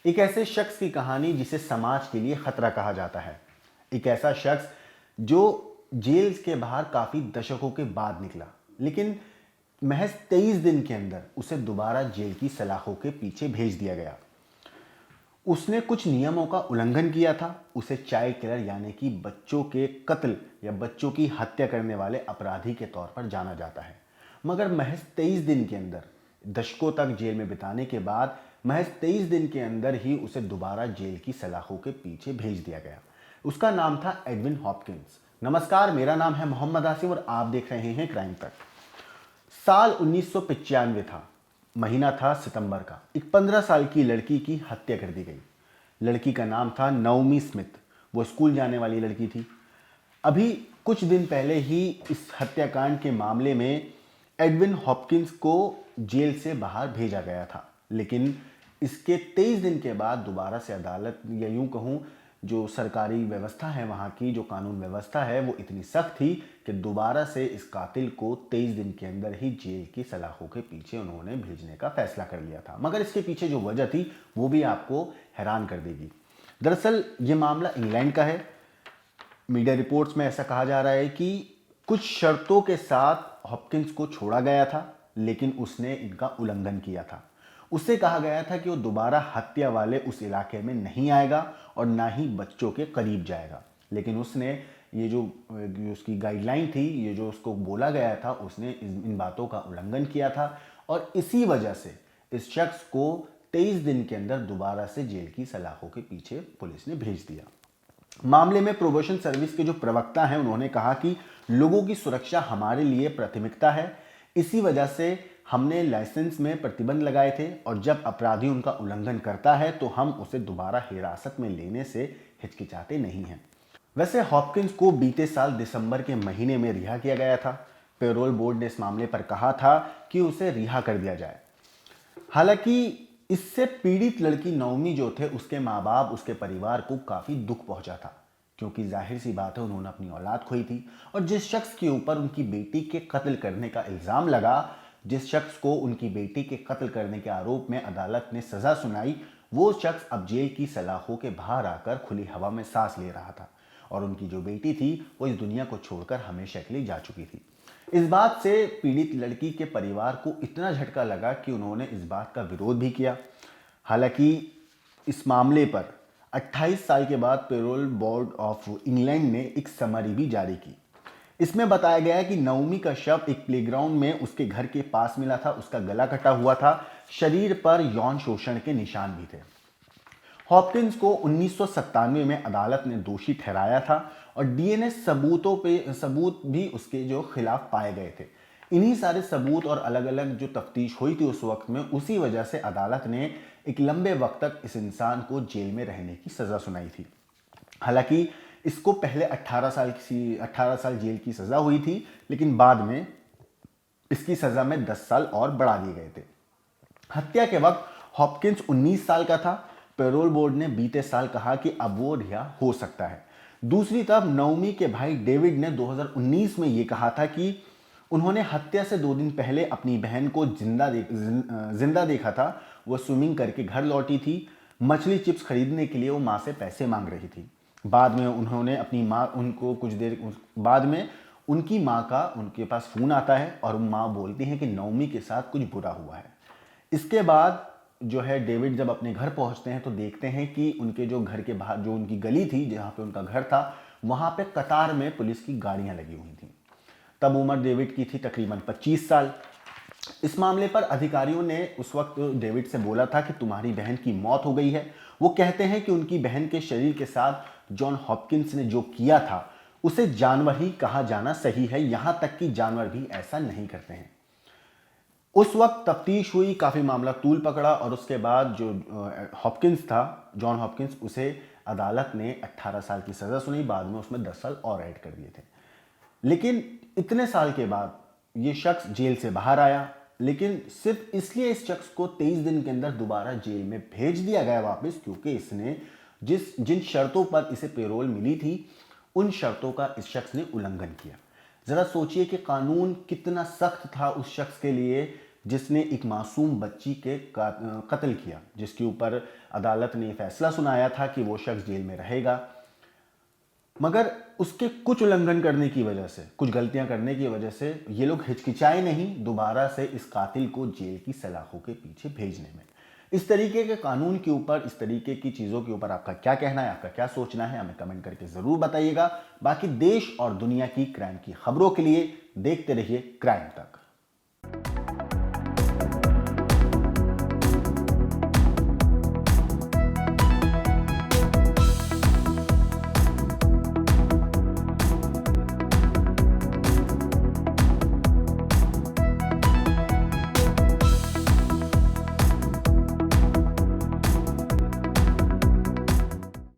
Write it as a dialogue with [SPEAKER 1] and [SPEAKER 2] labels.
[SPEAKER 1] एक ऐसे शख्स की कहानी जिसे समाज के लिए खतरा कहा जाता है। एक ऐसा शख्स जो जेल के बाहर काफी दशकों के बाद निकला, लेकिन महज 23 दिन के अंदर उसे दोबारा जेल की सलाखों के पीछे भेज दिया गया। उसने कुछ नियमों का उल्लंघन किया था। उसे चाइल्ड किलर यानी कि बच्चों के कत्ल या बच्चों की हत्या करने वाले अपराधी के तौर पर जाना जाता है। मगर महज 23 दिन के अंदर, दशकों तक जेल में बिताने के बाद महज 23 दिन के अंदर ही उसे दोबारा जेल की सलाखों के पीछे भेज दिया गया। उसका नाम था एडविन हॉपकिंस। नमस्कार, मेरा नाम है मोहम्मद आसिफ और आप देख रहे हैं क्राइम तक। साल 1995 था। महीना था सितंबर का। एक 15 साल की लड़की की हत्या कर दी गई। लड़की का नाम था नवमी स्मिथ। वो स्कूल जाने वाली लड़की थी। अभी कुछ दिन पहले ही इस हत्याकांड के मामले में एडविन हॉपकिंस को जेल से बाहर भेजा गया था, लेकिन इसके 23 दिन के बाद दोबारा से अदालत, या यूं कहूं जो सरकारी व्यवस्था है, वहाँ की जो कानून व्यवस्था है, वो इतनी सख्त थी कि दोबारा से इस कातिल को 23 दिन के अंदर ही जेल की सलाखों के पीछे उन्होंने भेजने का फैसला कर लिया था। मगर इसके पीछे जो वजह थी वो भी आपको हैरान कर देगी। दरअसल ये मामला इंग्लैंड का है। मीडिया रिपोर्ट्स में ऐसा कहा जा रहा है कि कुछ शर्तों के साथ हॉपकिंस को छोड़ा गया था, लेकिन उसने इनका उल्लंघन किया था। उससे कहा गया था कि वो दोबारा हत्या वाले उस इलाके में नहीं आएगा और ना ही बच्चों के करीब जाएगा। लेकिन उसने ये जो उसकी गाइडलाइन थी, ये जो उसको बोला गया था, उसने इन बातों का उल्लंघन किया था और इसी वजह से इस शख्स को 23 दिन के अंदर दोबारा से जेल की सलाखों के पीछे पुलिस ने भेज दिया। मामले में प्रोबेशन सर्विस के जो प्रवक्ता हैं, उन्होंने कहा कि लोगों की सुरक्षा हमारे लिए प्राथमिकता है। इसी वजह से हमने लाइसेंस में प्रतिबंध लगाए थे और जब अपराधी उनका उल्लंघन करता है तो हम उसे दोबारा हिरासत में लेने से हिचकिचाते नहीं हैं। वैसे हॉपकिंस को बीते साल दिसंबर के महीने में रिहा किया गया था। पेरोल बोर्ड ने इस मामले पर कहा था कि उसे रिहा कर दिया जाए। हालांकि इससे पीड़ित लड़की नवमी जो थे, उसके माँ बाप, उसके परिवार को काफी दुख पहुंचा था, क्योंकि जाहिर सी बात है उन्होंने अपनी औलाद खोई थी और जिस शख्स के ऊपर उनकी बेटी के कत्ल करने का इल्जाम लगा, जिस शख्स को उनकी बेटी के कत्ल करने के आरोप में अदालत ने सजा सुनाई, वो शख्स अब जेल की सलाखों के बाहर आकर खुली हवा में सांस ले रहा था और उनकी जो बेटी थी वो इस दुनिया को छोड़कर हमेशा के लिए जा चुकी थी। इस बात से पीड़ित लड़की के परिवार को इतना झटका लगा कि उन्होंने इस बात का विरोध भी किया। हालांकि इस मामले पर 28 साल के बाद पेरोल बोर्ड ऑफ इंग्लैंड ने एक समरी भी जारी की। इसमें बताया गया है कि नवमी का शव एक प्लेग्राउंड में उसके घर के पास मिला था। उसका गला कटा हुआ था, शरीर पर यौन शोषण के निशान भी थे। हॉपकिंस को 1997 में अदालत ने दोषी ठहराया था और डीएनए सबूत भी उसके जो खिलाफ पाए गए थे। इन्हीं सारे सबूत और अलग अलग जो तफ्तीश हुई थी उस वक्त में, उसी वजह से अदालत ने एक लंबे वक्त तक इस इंसान को जेल में रहने की सजा सुनाई थी। हालांकि इसको पहले 18 साल जेल की सजा हुई थी, लेकिन बाद में इसकी सजा में 10 साल और बढ़ा दिए गए थे। हत्या के वक्त हॉपकिंस 19 साल का था। पेरोल बोर्ड ने बीते साल कहा कि अब वो रिहा हो सकता है। दूसरी तरफ नवमी के भाई डेविड ने 2019 में ये कहा था कि उन्होंने हत्या से 2 दिन पहले अपनी बहन को जिंदा देखा था। वो स्विमिंग करके घर लौटी थी। मछली चिप्स खरीदने के लिए वो माँ से पैसे मांग रही थी। बाद में उन्होंने अपनी माँ उनको कुछ देर बाद में उनकी माँ का उनके पास फ़ोन आता है और माँ बोलती हैं कि नवमी के साथ कुछ बुरा हुआ है। इसके बाद जो है डेविड जब अपने घर पहुंचते हैं तो देखते हैं कि उनके जो घर के बाहर जो उनकी गली थी जहां पे उनका घर था, वहां पे कतार में पुलिस की गाड़ियां लगी हुई थी। तब उम्र डेविड की थी तकरीबन 25 साल। इस मामले पर अधिकारियों ने उस वक्त डेविड से बोला था कि तुम्हारी बहन की मौत हो गई है। वो कहते हैं कि उनकी बहन के शरीर के साथ जॉन हॉपकिंस ने जो किया था उसे जानवर ही कहा जाना सही है, यहां तक कि जानवर भी ऐसा नहीं करते हैं। उस वक्त तफ्तीश हुई, काफ़ी मामला तूल पकड़ा और उसके बाद जो हॉपकिंस था, जॉन हॉपकिंस, उसे अदालत ने 18 साल की सज़ा सुनाई। बाद में उसमें 10 साल और ऐड कर दिए थे। लेकिन इतने साल के बाद ये शख्स जेल से बाहर आया, लेकिन सिर्फ इसलिए इस शख्स को 23 दिन के अंदर दोबारा जेल में भेज दिया गया वापस, क्योंकि इसने जिन शर्तों पर इसे पेरोल मिली थी उन शर्तों का इस शख्स ने उल्लंघन किया। ज़रा सोचिए कि कानून कितना सख्त था उस शख्स के लिए जिसने एक मासूम बच्ची के कत्ल किया, जिसके ऊपर अदालत ने फैसला सुनाया था कि वो शख्स जेल में रहेगा, मगर उसके कुछ उल्लंघन करने की वजह से, कुछ गलतियां करने की वजह से ये लोग हिचकिचाए नहीं दोबारा से इस कातिल को जेल की सलाखों के पीछे भेजने में। इस तरीके के कानून के ऊपर, इस तरीके की चीज़ों के ऊपर आपका क्या कहना है, आपका क्या सोचना है, हमें कमेंट करके ज़रूर बताइएगा। बाकी देश और दुनिया की क्राइम की खबरों के लिए देखते रहिए क्राइम तक।